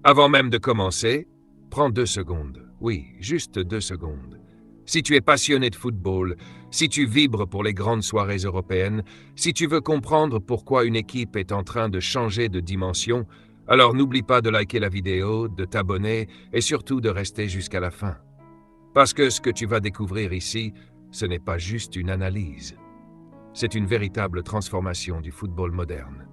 Avant même de commencer, prends 2 secondes. Oui, juste 2 secondes. Si tu es passionné de football, si tu vibres pour les grandes soirées européennes, si tu veux comprendre pourquoi une équipe est en train de changer de dimension, alors n'oublie pas de liker la vidéo, de t'abonner et surtout de rester jusqu'à la fin. Parce que ce que tu vas découvrir ici, ce n'est pas juste une analyse. C'est une véritable transformation du football moderne.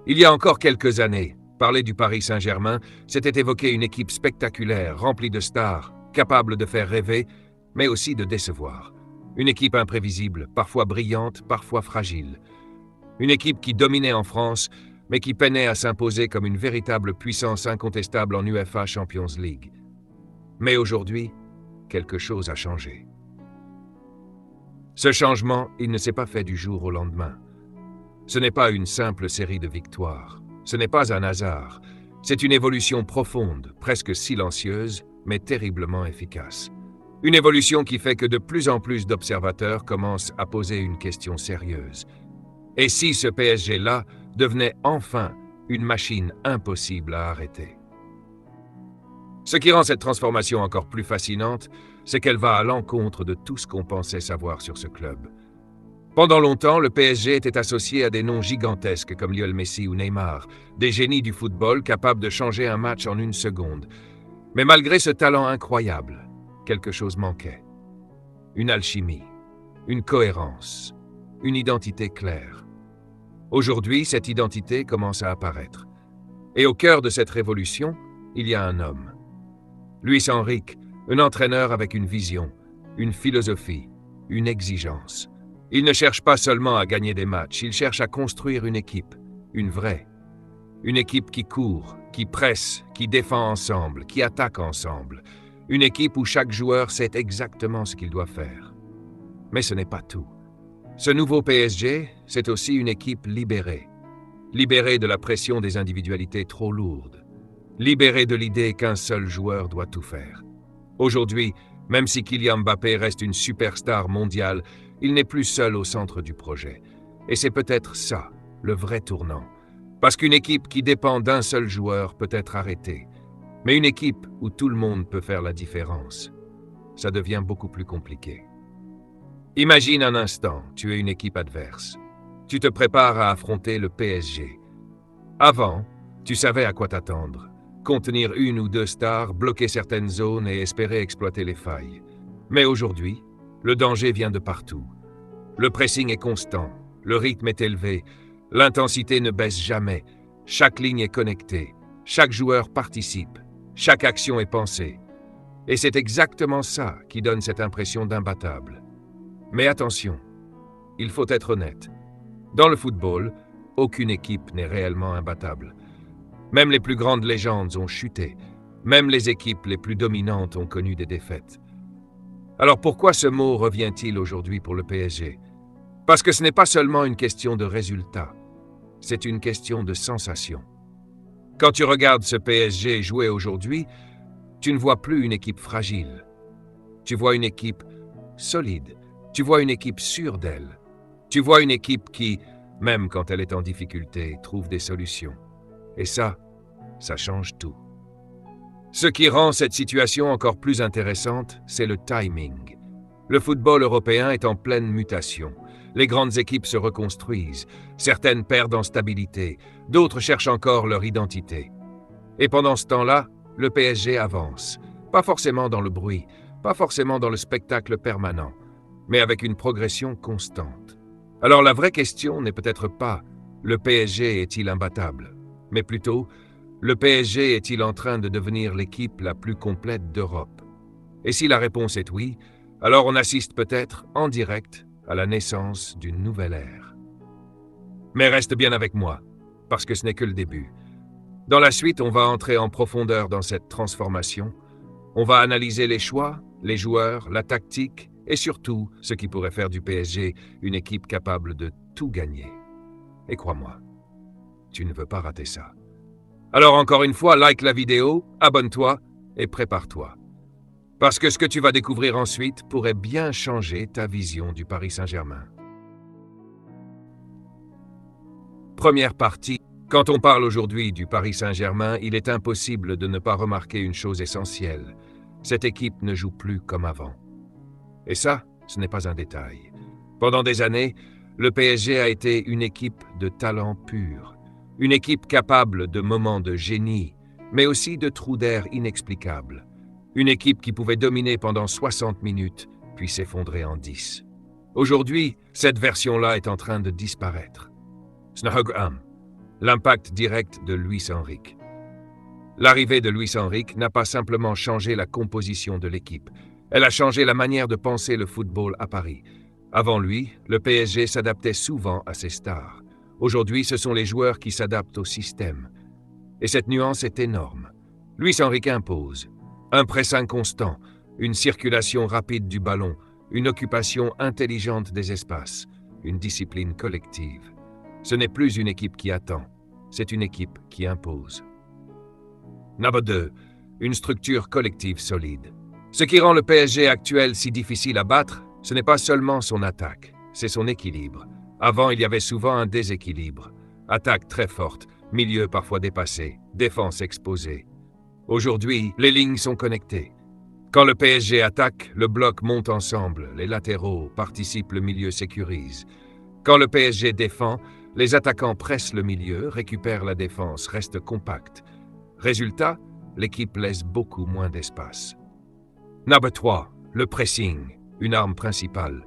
Il y a encore quelques années, parler du Paris Saint-Germain, c'était évoquer une équipe spectaculaire, remplie de stars, capable de faire rêver, mais aussi de décevoir. Une équipe imprévisible, parfois brillante, parfois fragile. Une équipe qui dominait en France, mais qui peinait à s'imposer comme une véritable puissance incontestable en UEFA Champions League. Mais aujourd'hui, quelque chose a changé. Ce changement, il ne s'est pas fait du jour au lendemain. Ce n'est pas une simple série de victoires. Ce n'est pas un hasard. C'est une évolution profonde, presque silencieuse, mais terriblement efficace. Une évolution qui fait que de plus en plus d'observateurs commencent à poser une question sérieuse. Et si ce PSG-là devenait enfin une machine impossible à arrêter? Ce qui rend cette transformation encore plus fascinante, c'est qu'elle va à l'encontre de tout ce qu'on pensait savoir sur ce club. Pendant longtemps, le PSG était associé à des noms gigantesques comme Lionel Messi ou Neymar, des génies du football capables de changer un match en une seconde. Mais malgré ce talent incroyable, quelque chose manquait. Une alchimie, une cohérence, une identité claire. Aujourd'hui, cette identité commence à apparaître. Et au cœur de cette révolution, il y a un homme. Luis Enrique, un entraîneur avec une vision, une philosophie, une exigence. Il ne cherche pas seulement à gagner des matchs, il cherche à construire une équipe, une vraie. Une équipe qui court, qui presse, qui défend ensemble, qui attaque ensemble. Une équipe où chaque joueur sait exactement ce qu'il doit faire. Mais ce n'est pas tout. Ce nouveau PSG, c'est aussi une équipe libérée. Libérée de la pression des individualités trop lourdes. Libérée de l'idée qu'un seul joueur doit tout faire. Aujourd'hui, même si Kylian Mbappé reste une superstar mondiale, il n'est plus seul au centre du projet. Et c'est peut-être ça, le vrai tournant. Parce qu'une équipe qui dépend d'un seul joueur peut être arrêtée. Mais une équipe où tout le monde peut faire la différence, ça devient beaucoup plus compliqué. Imagine un instant, tu es une équipe adverse. Tu te prépares à affronter le PSG. Avant, tu savais à quoi t'attendre. Contenir une ou deux stars, bloquer certaines zones et espérer exploiter les failles. Mais aujourd'hui, le danger vient de partout. Le pressing est constant, le rythme est élevé, l'intensité ne baisse jamais, chaque ligne est connectée, chaque joueur participe, chaque action est pensée. Et c'est exactement ça qui donne cette impression d'imbattable. Mais attention, il faut être honnête. Dans le football, aucune équipe n'est réellement imbattable. Même les plus grandes légendes ont chuté. Même les équipes les plus dominantes ont connu des défaites. Alors pourquoi ce mot revient-il aujourd'hui pour le PSG? Parce que ce n'est pas seulement une question de résultat, c'est une question de sensation. Quand tu regardes ce PSG jouer aujourd'hui, tu ne vois plus une équipe fragile. Tu vois une équipe solide. Tu vois une équipe sûre d'elle. Tu vois une équipe qui, même quand elle est en difficulté, trouve des solutions. Et ça change tout. Ce qui rend cette situation encore plus intéressante, c'est le timing. Le football européen est en pleine mutation. Les grandes équipes se reconstruisent. Certaines perdent en stabilité. D'autres cherchent encore leur identité. Et pendant ce temps-là, le PSG avance. Pas forcément dans le bruit, pas forcément dans le spectacle permanent, mais avec une progression constante. Alors la vraie question n'est peut-être pas « le PSG est-il imbattable ?», mais plutôt « le PSG est-il en train de devenir l'équipe la plus complète d'Europe ?» Et si la réponse est oui, alors on assiste peut-être en direct à la naissance d'une nouvelle ère. Mais reste bien avec moi, parce que ce n'est que le début. Dans la suite, on va entrer en profondeur dans cette transformation. On va analyser les choix, les joueurs, la tactique et surtout ce qui pourrait faire du PSG une équipe capable de tout gagner. Et crois-moi, tu ne veux pas rater ça. Alors encore une fois, like la vidéo, abonne-toi et prépare-toi. Parce que ce que tu vas découvrir ensuite pourrait bien changer ta vision du Paris Saint-Germain. Première partie, Quand on parle aujourd'hui du Paris Saint-Germain, il est impossible de ne pas remarquer une chose essentielle. Cette équipe ne joue plus comme avant. Et ça, ce n'est pas un détail. Pendant des années, le PSG a été une équipe de talent pur. Une équipe capable de moments de génie, mais aussi de trous d'air inexplicables. Une équipe qui pouvait dominer pendant 60 minutes, puis s'effondrer en 10. Aujourd'hui, cette version-là est en train de disparaître. Snahog 1. L'impact direct de Luis Enrique. L'arrivée de Luis Enrique n'a pas simplement changé la composition de l'équipe, elle a changé la manière de penser le football à Paris. Avant lui, le PSG s'adaptait souvent à ses stars. Aujourd'hui, ce sont les joueurs qui s'adaptent au système. Et cette nuance est énorme. Luis Enrique impose un pressing constant, une circulation rapide du ballon, une occupation intelligente des espaces, une discipline collective. Ce n'est plus une équipe qui attend, c'est une équipe qui impose. Numéro 2. Une structure collective solide. Ce qui rend le PSG actuel si difficile à battre, ce n'est pas seulement son attaque, c'est son équilibre. Avant, il y avait souvent un déséquilibre. Attaque très forte, milieu parfois dépassé, défense exposée. Aujourd'hui, les lignes sont connectées. Quand le PSG attaque, le bloc monte ensemble, les latéraux participent, le milieu sécurise. Quand le PSG défend, les attaquants pressent le milieu, récupèrent la défense, restent compacts. Résultat, l'équipe laisse beaucoup moins d'espace. Numéro 3. Le pressing, une arme principale.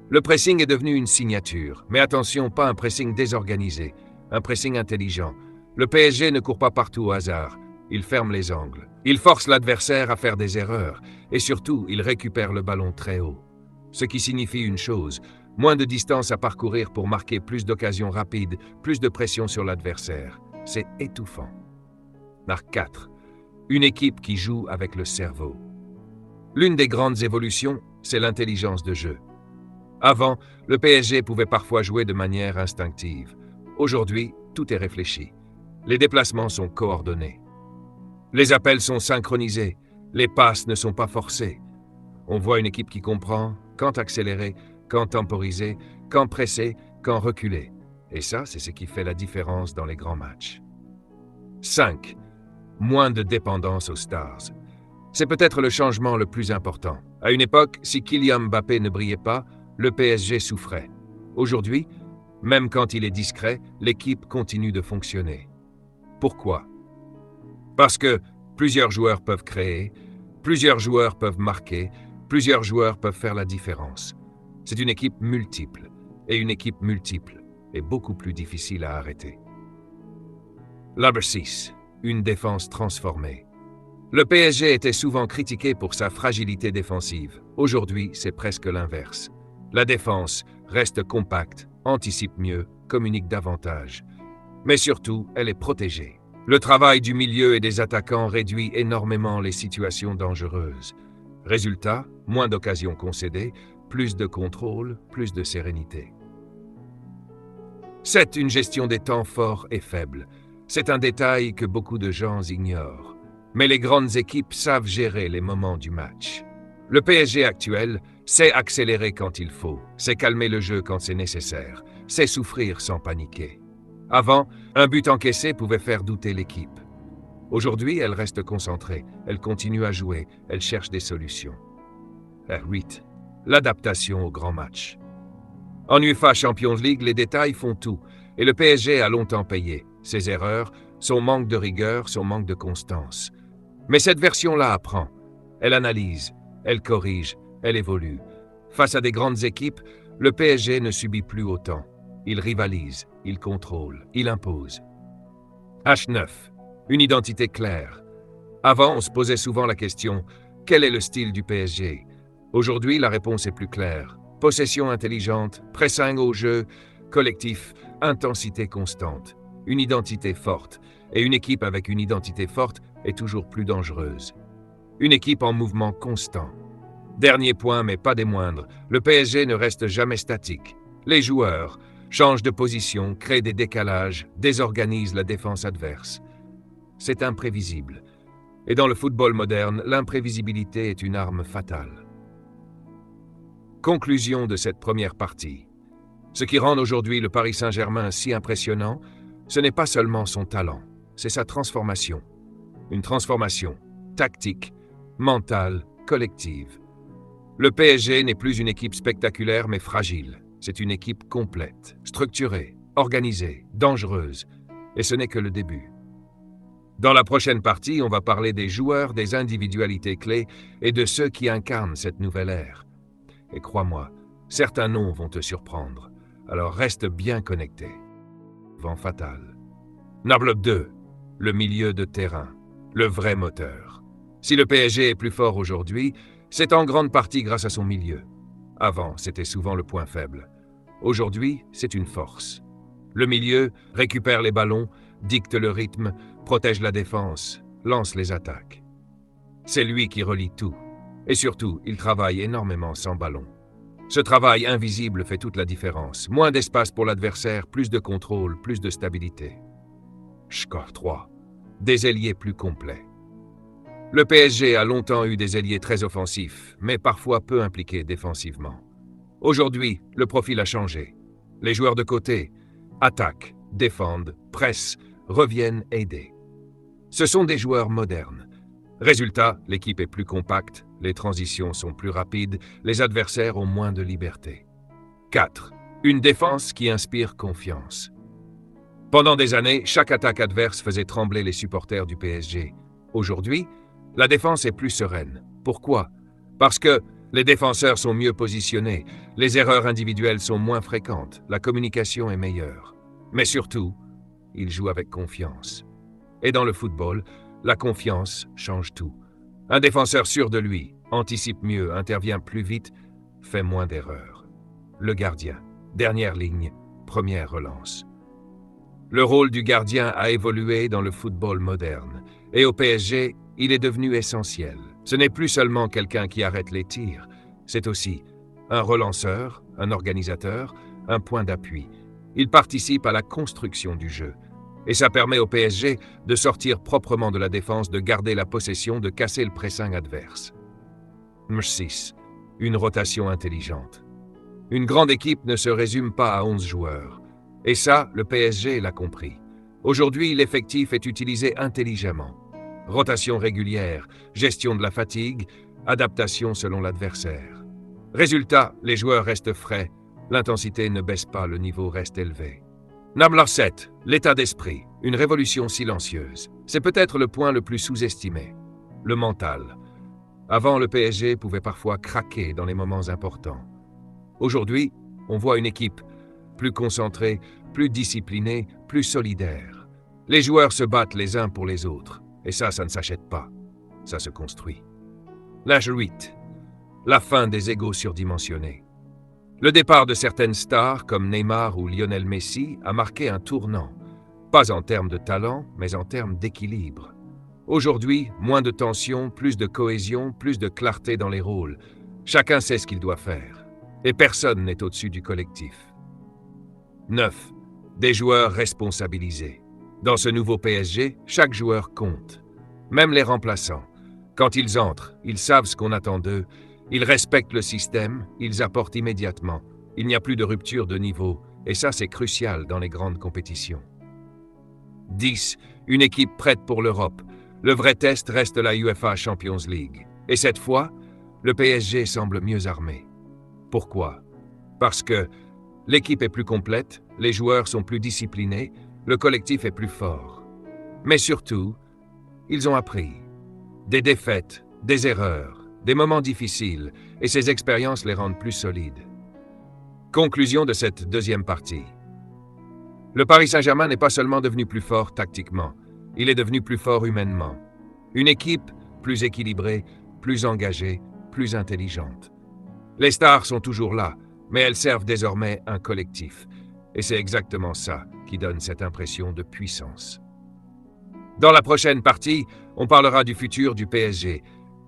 Le pressing est devenu une signature, mais attention, pas un pressing désorganisé, un pressing intelligent. Le PSG ne court pas partout au hasard, il ferme les angles. Il force l'adversaire à faire des erreurs, et surtout, il récupère le ballon très haut. Ce qui signifie une chose, moins de distance à parcourir pour marquer plus d'occasions rapides, plus de pression sur l'adversaire. C'est étouffant. Numéro 4. Une équipe qui joue avec le cerveau. L'une des grandes évolutions, c'est l'intelligence de jeu. Avant, le PSG pouvait parfois jouer de manière instinctive. Aujourd'hui, tout est réfléchi. Les déplacements sont coordonnés. Les appels sont synchronisés. Les passes ne sont pas forcées. On voit une équipe qui comprend quand accélérer, quand temporiser, quand presser, quand reculer. Et ça, c'est ce qui fait la différence dans les grands matchs. 5. Moins de dépendance aux stars. C'est peut-être le changement le plus important. À une époque, si Kylian Mbappé ne brillait pas, le PSG souffrait. Aujourd'hui, même quand il est discret, l'équipe continue de fonctionner. Pourquoi? Parce que plusieurs joueurs peuvent créer, plusieurs joueurs peuvent marquer, plusieurs joueurs peuvent faire la différence. C'est une équipe multiple, et une équipe multiple est beaucoup plus difficile à arrêter. Numéro 6. Une défense transformée. Le PSG était souvent critiqué pour sa fragilité défensive. Aujourd'hui, c'est presque l'inverse. La défense reste compacte, anticipe mieux, communique davantage. Mais surtout, elle est protégée. Le travail du milieu et des attaquants réduit énormément les situations dangereuses. Résultat, moins d'occasions concédées, plus de contrôle, plus de sérénité. 7. Une gestion des temps forts et faibles. C'est un détail que beaucoup de gens ignorent. Mais les grandes équipes savent gérer les moments du match. Le PSG actuel sait accélérer quand il faut, sait calmer le jeu quand c'est nécessaire, sait souffrir sans paniquer. Avant, un but encaissé pouvait faire douter l'équipe. Aujourd'hui, elle reste concentrée, elle continue à jouer, elle cherche des solutions. 8. L'adaptation au grand match. En UEFA Champions League, les détails font tout, et le PSG a longtemps payé. Ses erreurs, son manque de rigueur, son manque de constance. Mais cette version-là apprend. Elle analyse, elle corrige, elle évolue. Face à des grandes équipes, le PSG ne subit plus autant. Il rivalise, il contrôle, il impose. H9. Une identité claire. Avant, on se posait souvent la question « Quel est le style du PSG ?» Aujourd'hui, la réponse est plus claire. Possession intelligente, pressing au jeu, collectif, intensité constante. Une identité forte. Et une équipe avec une identité forte est toujours plus dangereuse. Une équipe en mouvement constant. Dernier point, mais pas des moindres, le PSG ne reste jamais statique. Les joueurs changent de position, créent des décalages, désorganisent la défense adverse. C'est imprévisible. Et dans le football moderne, l'imprévisibilité est une arme fatale. Conclusion de cette première partie. Ce qui rend aujourd'hui le Paris Saint-Germain si impressionnant, Ce n'est pas seulement son talent, c'est sa transformation. Une transformation tactique, mentale, collective. Le PSG n'est plus une équipe spectaculaire mais fragile. C'est une équipe complète, structurée, organisée, dangereuse. Et ce n'est que le début. Dans la prochaine partie, on va parler des joueurs, des individualités clés et de ceux qui incarnent cette nouvelle ère. Et crois-moi, certains noms vont te surprendre. Alors reste bien connecté. Vent fatal. Nablock 2, le milieu de terrain, le vrai moteur. Si le PSG est plus fort aujourd'hui, c'est en grande partie grâce à son milieu. Avant, c'était souvent le point faible. Aujourd'hui, c'est une force. Le milieu récupère les ballons, dicte le rythme, protège la défense, lance les attaques. C'est lui qui relie tout. Et surtout, il travaille énormément sans ballon. Ce travail invisible fait toute la différence. Moins d'espace pour l'adversaire, plus de contrôle, plus de stabilité. Score 3. Des ailiers plus complets. Le PSG a longtemps eu des ailiers très offensifs, mais parfois peu impliqués défensivement. Aujourd'hui, le profil a changé. Les joueurs de côté attaquent, défendent, pressent, reviennent aider. Ce sont des joueurs modernes. Résultat, l'équipe est plus compacte, les transitions sont plus rapides, les adversaires ont moins de liberté. 4. Une défense qui inspire confiance. Pendant des années, chaque attaque adverse faisait trembler les supporters du PSG. Aujourd'hui, la défense est plus sereine. Pourquoi? Parce que les défenseurs sont mieux positionnés, les erreurs individuelles sont moins fréquentes, la communication est meilleure. Mais surtout, ils jouent avec confiance. Et dans le football, la confiance change tout. Un défenseur sûr de lui, anticipe mieux, intervient plus vite, fait moins d'erreurs. Le gardien, dernière ligne, première relance. Le rôle du gardien a évolué dans le football moderne. Et au PSG, il est devenu essentiel. Ce n'est plus seulement quelqu'un qui arrête les tirs, c'est aussi un relanceur, un organisateur, un point d'appui. Il participe à la construction du jeu. Et ça permet au PSG de sortir proprement de la défense, de garder la possession, de casser le pressing adverse. 6. Une rotation intelligente. Une grande équipe ne se résume pas à 11 joueurs. Et ça, le PSG l'a compris. Aujourd'hui, l'effectif est utilisé intelligemment. Rotation régulière, gestion de la fatigue, adaptation selon l'adversaire. Résultat, les joueurs restent frais, l'intensité ne baisse pas, le niveau reste élevé. Nablock 7, l'état d'esprit, une révolution silencieuse. C'est peut-être le point le plus sous-estimé. Le mental. Avant, le PSG pouvait parfois craquer dans les moments importants. Aujourd'hui, on voit une équipe plus concentrée, plus disciplinée, plus solidaire. Les joueurs se battent les uns pour les autres. Et ça ne s'achète pas. Ça se construit. L'âge 8. La fin des égos surdimensionnés. Le départ de certaines stars comme Neymar ou Lionel Messi a marqué un tournant. Pas en termes de talent, mais en termes d'équilibre. Aujourd'hui, moins de tension, plus de cohésion, plus de clarté dans les rôles. Chacun sait ce qu'il doit faire. Et personne n'est au-dessus du collectif. 9. Des joueurs responsabilisés. Dans ce nouveau PSG, chaque joueur compte. Même les remplaçants. Quand ils entrent, ils savent ce qu'on attend d'eux, ils respectent le système, ils apportent immédiatement. Il n'y a plus de rupture de niveau, et ça c'est crucial dans les grandes compétitions. 10. Une équipe prête pour l'Europe. Le vrai test reste la UEFA Champions League. Et cette fois, le PSG semble mieux armé. Pourquoi? Parce que l'équipe est plus complète, les joueurs sont plus disciplinés, le collectif est plus fort. Mais surtout, ils ont appris. Des défaites, des erreurs, des moments difficiles, et ces expériences les rendent plus solides. Conclusion de cette deuxième partie. Le Paris Saint-Germain n'est pas seulement devenu plus fort tactiquement, il est devenu plus fort humainement. Une équipe plus équilibrée, plus engagée, plus intelligente. Les stars sont toujours là, mais elles servent désormais un collectif. Et c'est exactement ça qui donne cette impression de puissance. Dans la prochaine partie, on parlera du futur du PSG.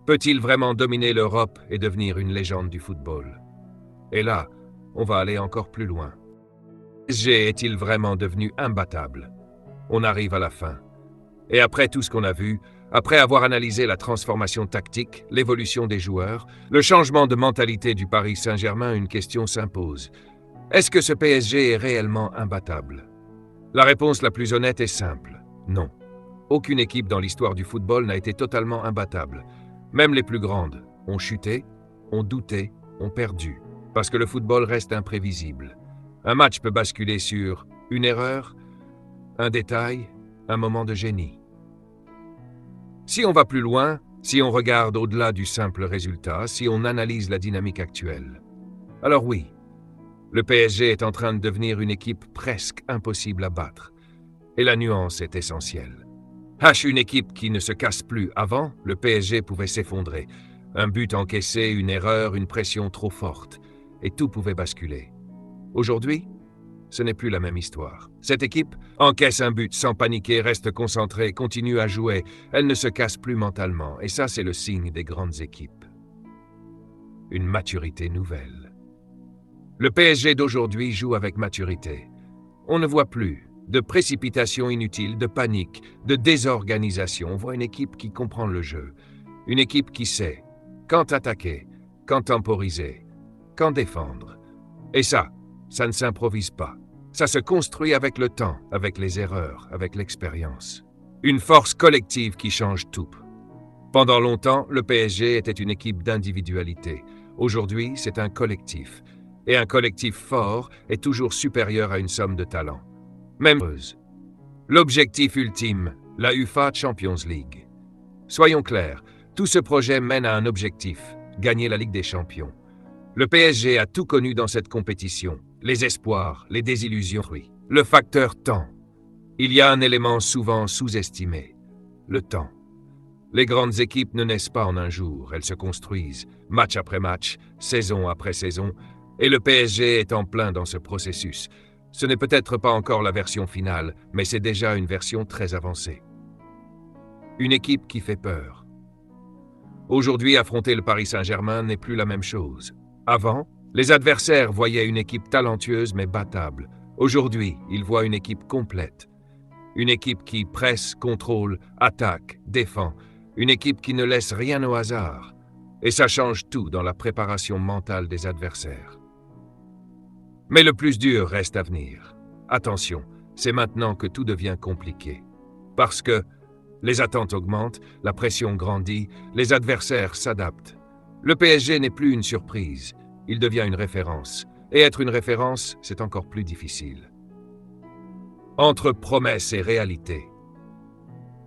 Peut-il vraiment dominer l'Europe et devenir une légende du football? Et là, on va aller encore plus loin. Le PSG est-il vraiment devenu imbattable? On arrive à la fin. Et après tout ce qu'on a vu, après avoir analysé la transformation tactique, l'évolution des joueurs, le changement de mentalité du Paris Saint-Germain, une question s'impose. Est-ce que ce PSG est réellement imbattable? La réponse la plus honnête est simple, non. Aucune équipe dans l'histoire du football n'a été totalement imbattable. Même les plus grandes ont chuté, ont douté, ont perdu. Parce que le football reste imprévisible. Un match peut basculer sur une erreur, un détail, un moment de génie. Si on va plus loin, si on regarde au-delà du simple résultat, si on analyse la dynamique actuelle, alors oui, le PSG est en train de devenir une équipe presque impossible à battre. Et la nuance est essentielle. Une équipe qui ne se casse plus. Avant, le PSG pouvait s'effondrer. Un but encaissé, une erreur, une pression trop forte. Et tout pouvait basculer. Aujourd'hui, ce n'est plus la même histoire. Cette équipe encaisse un but sans paniquer, reste concentrée, continue à jouer. Elle ne se casse plus mentalement. Et ça, c'est le signe des grandes équipes. Une maturité nouvelle. Le PSG d'aujourd'hui joue avec maturité. On ne voit plus de précipitation inutile, de panique, de désorganisation. On voit une équipe qui comprend le jeu. Une équipe qui sait quand attaquer, quand temporiser, quand défendre. Et ça ne s'improvise pas. Ça se construit avec le temps, avec les erreurs, avec l'expérience. Une force collective qui change tout. Pendant longtemps, le PSG était une équipe d'individualité. Aujourd'hui, c'est un collectif. Et un collectif fort est toujours supérieur à une somme de talents. Même l'objectif ultime, la UEFA Champions League. Soyons clairs, tout ce projet mène à un objectif, gagner la Ligue des Champions. Le PSG a tout connu dans cette compétition, les espoirs, les désillusions, le facteur temps. Il y a un élément souvent sous-estimé, le temps. Les grandes équipes ne naissent pas en un jour, elles se construisent, match après match, saison après saison, et le PSG est en plein dans ce processus. Ce n'est peut-être pas encore la version finale, mais c'est déjà une version très avancée. Une équipe qui fait peur. Aujourd'hui, affronter le Paris Saint-Germain n'est plus la même chose. Avant, les adversaires voyaient une équipe talentueuse mais battable. Aujourd'hui, ils voient une équipe complète. Une équipe qui presse, contrôle, attaque, défend. Une équipe qui ne laisse rien au hasard. Et ça change tout dans la préparation mentale des adversaires. Mais le plus dur reste à venir. Attention, c'est maintenant que tout devient compliqué. Parce que les attentes augmentent, la pression grandit, les adversaires s'adaptent. Le PSG n'est plus une surprise, il devient une référence. Et être une référence, c'est encore plus difficile. Entre promesses et réalité.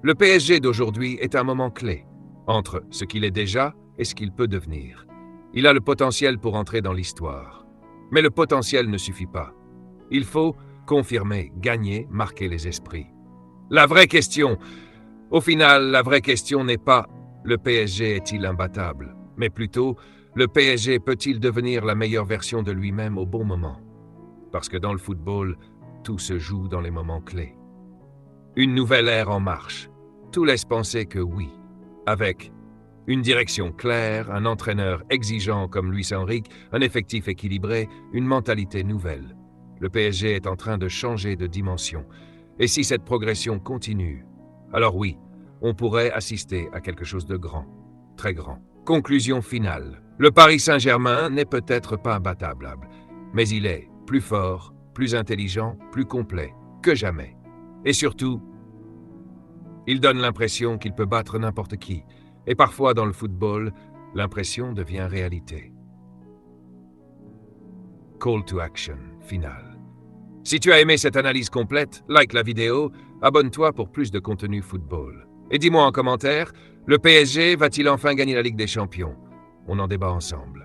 Le PSG d'aujourd'hui est un moment clé, entre ce qu'il est déjà et ce qu'il peut devenir. Il a le potentiel pour entrer dans l'histoire. Mais le potentiel ne suffit pas. Il faut confirmer, gagner, marquer les esprits. La vraie question, au final, la vraie question n'est pas « le PSG est-il imbattable ?» mais plutôt « le PSG peut-il devenir la meilleure version de lui-même au bon moment ?» Parce que dans le football, tout se joue dans les moments clés. Une nouvelle ère en marche. Tout laisse penser que oui, avec une direction claire, un entraîneur exigeant comme Luis Enrique, un effectif équilibré, une mentalité nouvelle. Le PSG est en train de changer de dimension. Et si cette progression continue, alors oui, on pourrait assister à quelque chose de grand, très grand. Conclusion finale. Le Paris Saint-Germain n'est peut-être pas imbattable, mais il est plus fort, plus intelligent, plus complet que jamais. Et surtout, il donne l'impression qu'il peut battre n'importe qui. Et parfois, dans le football, l'impression devient réalité. Call to action, finale. Si tu as aimé cette analyse complète, like la vidéo, abonne-toi pour plus de contenu football. Et dis-moi en commentaire, le PSG va-t-il enfin gagner la Ligue des Champions? On en débat ensemble.